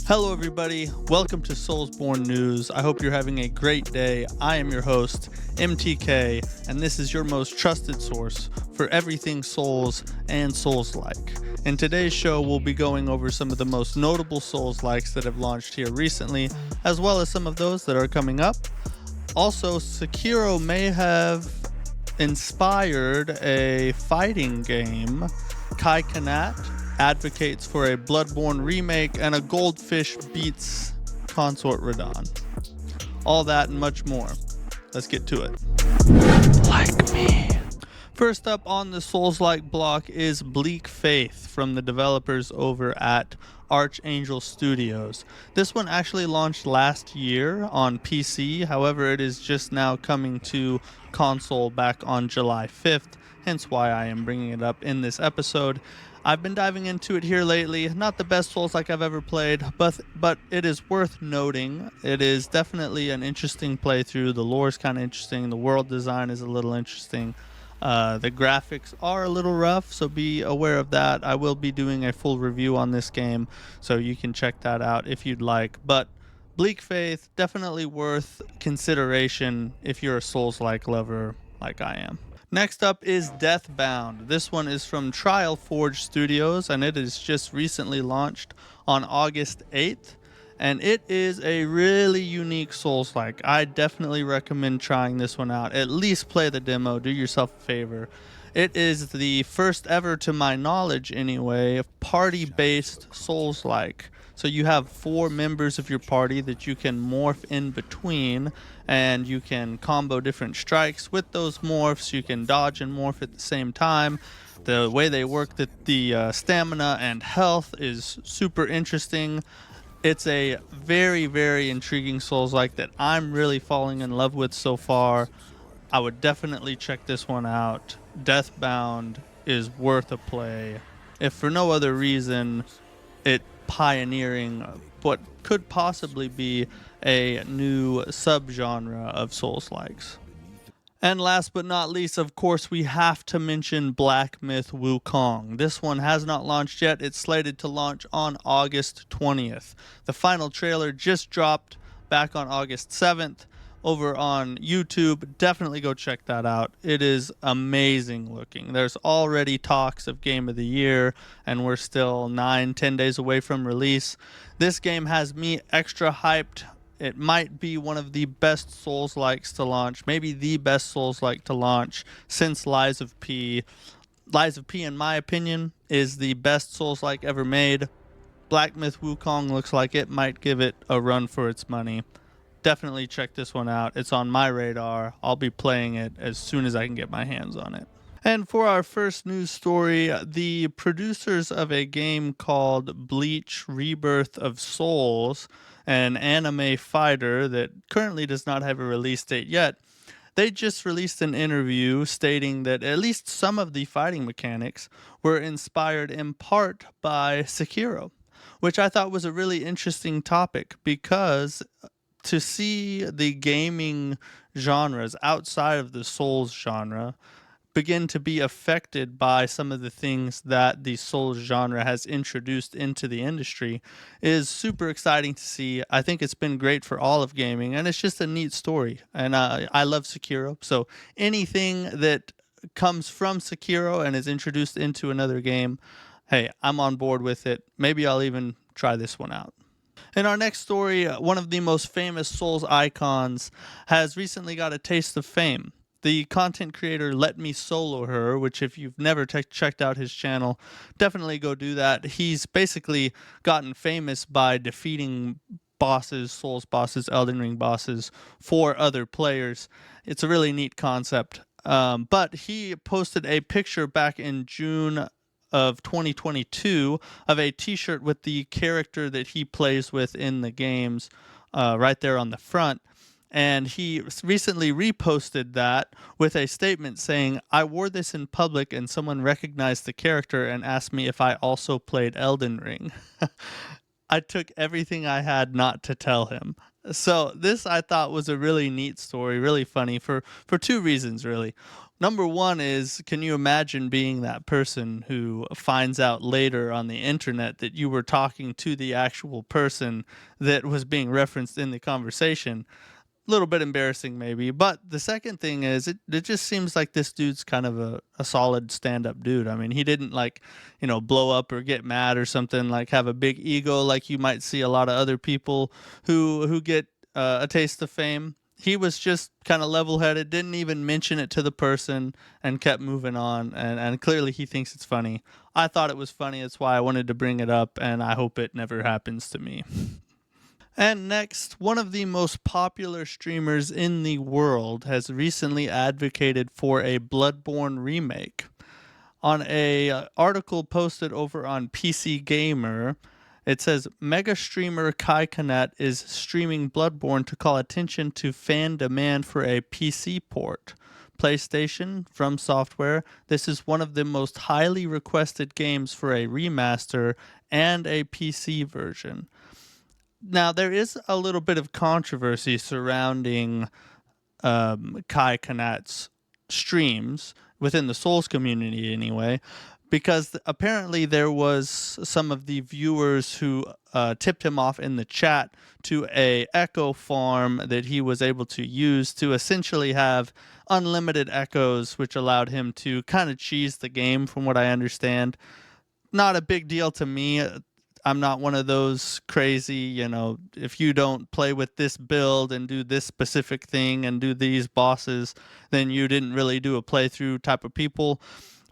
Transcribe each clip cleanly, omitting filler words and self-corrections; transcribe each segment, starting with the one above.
Hello everybody, welcome to Soulsborne News. I hope you're having a great day. I am your host, MTK, and this is your most trusted source for everything Souls and Souls-like. In today's show, we'll be going over some of the most notable Souls-likes that have launched here recently, as well as some of those that are coming up. Also, Sekiro may have inspired a fighting game. Cenat advocates for a Bloodborne remake, and a Goldfish beats consort Radon. All that and much more. Let's get to it. Like me. First up on the Souls-like block is Bleak Faith from the developers over at Archangel Studios. This one actually launched last year on PC, however it is just now coming to console back on July 5th, hence why I am bringing it up in this episode. I've been diving into it here lately. Not the best Souls-like I've ever played, but it is worth noting. It is definitely an interesting playthrough. The lore is kind of interesting. The world design is a little interesting. The graphics are a little rough, so be aware of that. I will be doing a full review on this game, so you can check that out if you'd like. But Bleak Faith, definitely worth consideration if you're a Souls-like lover like I am. Next up is Deathbound. This one is from Trial Forge Studios, and it is just recently launched on August 8th. And it is a really unique Souls-like. I definitely recommend trying this one out. At least play the demo. Do yourself a favor. It is the first ever, to my knowledge anyway, party-based Souls-like. So you have 4 members of your party that you can morph in between, and you can combo different strikes with those morphs. You can dodge and morph at the same time. The way they work the stamina and health is super interesting. It's a very, very intriguing Souls-like that I'm really falling in love with so far. I would definitely check this one out. Deathbound is worth a play, if for no other reason, it pioneering what could possibly be a new subgenre of Souls-likes. And last but not least, of course, we have to mention Black Myth Wukong. This one has not launched yet. It's slated to launch on August 20th. The final trailer just dropped back on August 7th over on YouTube. Definitely go check that out. It is amazing looking. There's already talks of Game of the Year, and we're still 9-10 days away from release. This game has me extra hyped. It might be one of the best Souls-likes to launch, maybe the best Souls-like to launch since Lies of P. Lies of P, in my opinion, is the best Souls-like ever made. Black Myth Wukong looks like it might give it a run for its money. Definitely check this one out. It's on my radar. I'll be playing it as soon as I can get my hands on it. And for our first news story, the producers of a game called Bleach Rebirth of Souls, an anime fighter that currently does not have a release date yet, they just released an interview stating that at least some of the fighting mechanics were inspired in part by Sekiro, which I thought was a really interesting topic, because to see the gaming genres outside of the Souls genre begin to be affected by some of the things that the Souls genre has introduced into the industry is super exciting to see. I think it's been great for all of gaming, and it's just a neat story. And I love Sekiro, so anything that comes from Sekiro and is introduced into another game, hey, I'm on board with it. Maybe I'll even try this one out. In our next story, one of the most famous Souls icons has recently got a taste of fame. The content creator Let Me Solo Her, which if you've never checked out his channel, definitely go do that. He's basically gotten famous by defeating bosses, Souls bosses, Elden Ring bosses for other players. It's a really neat concept. But he posted a picture back in June of 2022 of a t-shirt with the character that he plays with in the games right there on the front. And he recently reposted that with a statement saying, "I wore this in public and someone recognized the character and asked me if I also played Elden Ring." I took everything I had not to tell him. So this I thought was a really neat story, really funny for two reasons really. Number one is, can you imagine being that person who finds out later on the internet that you were talking to the actual person that was being referenced in the conversation? Little bit embarrassing maybe. But the second thing is it just seems like this dude's kind of a solid stand-up dude. I mean, he didn't like, blow up or get mad or something, like have a big ego like you might see a lot of other people who get a taste of fame. He was just kind of level-headed, didn't even mention it to the person, and kept moving on, and clearly he thinks it's funny. I thought it was funny, that's why I wanted to bring it up, and I hope it never happens to me. And next, one of the most popular streamers in the world has recently advocated for a Bloodborne remake. On a article posted over on PC Gamer, it says mega streamer Cenat is streaming Bloodborne to call attention to fan demand for a PC port. PlayStation, From Software, this is one of the most highly requested games for a remaster and a PC version. Now, there is a little bit of controversy surrounding Cenat's streams within the Souls community anyway, because apparently there was some of the viewers who tipped him off in the chat to a echo farm that he was able to use to essentially have unlimited echoes, which allowed him to kind of cheese the game from what I understand. Not a big deal to me. I'm not one of those crazy, if you don't play with this build and do this specific thing and do these bosses, then you didn't really do a playthrough type of people.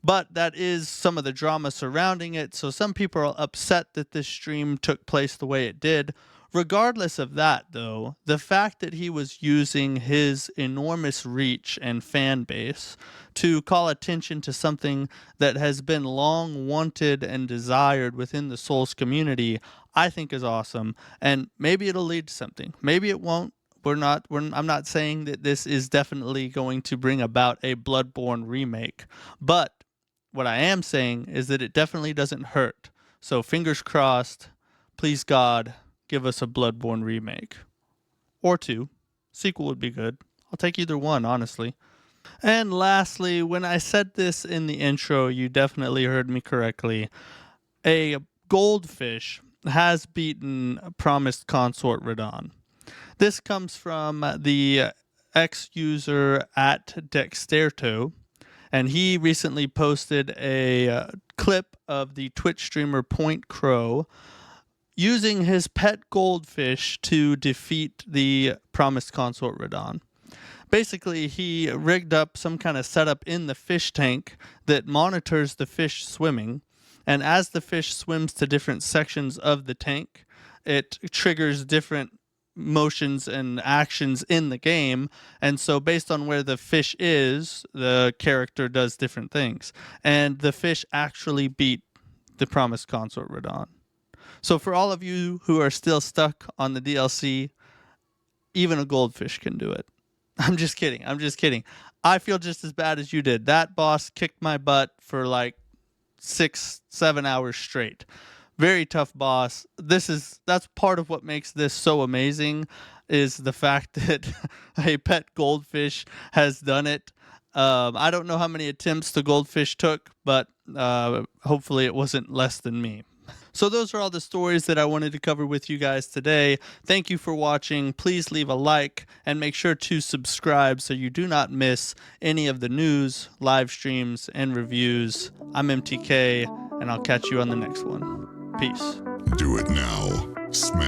But that is some of the drama surrounding it. So some people are upset that this stream took place the way it did. Regardless of that, though, the fact that he was using his enormous reach and fan base to call attention to something that has been long wanted and desired within the Souls community, I think is awesome. And maybe it'll lead to something. Maybe it won't. I'm not saying that this is definitely going to bring about a Bloodborne remake. But what I am saying is that it definitely doesn't hurt. So fingers crossed, please God, give us a Bloodborne remake. Or two. Sequel would be good. I'll take either one, honestly. And lastly, when I said this in the intro, you definitely heard me correctly. A Goldfish has beaten promised consort Radon. This comes from the ex-user at Dexterto, and he recently posted a clip of the Twitch streamer Point Crow using his pet goldfish to defeat the promised consort Radon. Basically, he rigged up some kind of setup in the fish tank that monitors the fish swimming, and as the fish swims to different sections of the tank, it triggers different motions and actions in the game, and so based on where the fish is, the character does different things, and the fish actually beat the promised consort Radon. So for all of you who are still stuck on the DLC, even a goldfish can do it. I'm just kidding. I feel just as bad as you did. That boss kicked my butt for like 6-7 hours straight. Very tough boss. That's part of what makes this so amazing, is the fact that a pet goldfish has done it. I don't know how many attempts the goldfish took, but hopefully it wasn't less than me. So those are all the stories that I wanted to cover with you guys today. Thank you for watching. Please leave a like and make sure to subscribe so you do not miss any of the news, live streams, and reviews. I'm MTK, and I'll catch you on the next one. Peace. Do it now. Smash.